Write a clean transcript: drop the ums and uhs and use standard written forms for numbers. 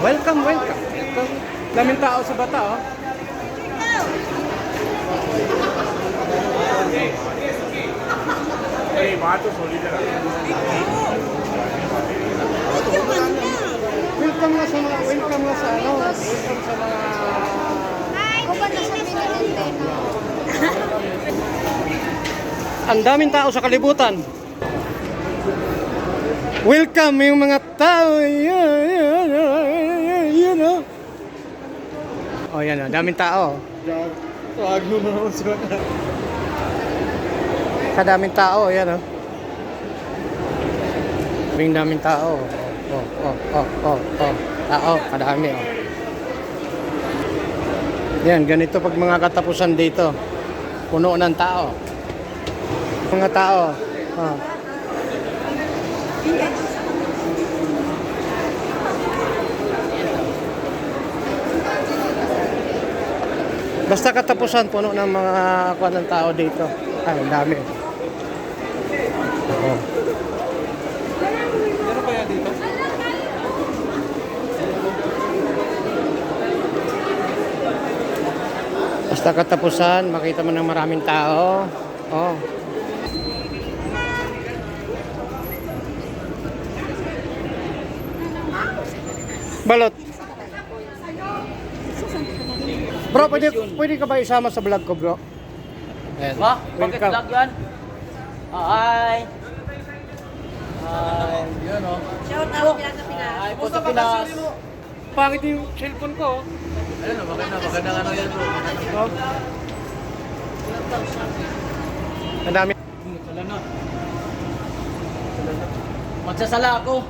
Welcome, welcome. Daming tao sa bata, oh. Hey, bato solidera. Welcome nga sa mga, welcome nga sa ano, welcome sa mga... Ako ba na sa Pinagenteno? Ang daming tao sa kalibutan. Welcome yung mga tao. Yan, oh. Oh, yan, oh. Daming tao. Wag mo naman sa Kadaming tao, yan, oh. Daming tao. Tao, kadami, oh. Yan, ganito pag mga katapusan dito. Puno ng tao. Mga tao. Oh. Basta katapusan, puno ng mga kuwan ng tao dito. Ay, ang dami. Oh. Ano kaya dito? Basta katapusan, makita mo ng maraming tao. Oh. Balot. Bro, pwede ka ba isama sa vlog ko, bro? Ayan. Ba? Bakit Welcome. vlog yan? Hi! Hi! Yun o. Shout out yan sa Pinas. Hi po sa Pinas. Pangit yung cellphone ko. Ayun o, maganda ano yan bro. Oh. Ang dami. Magsasala ako.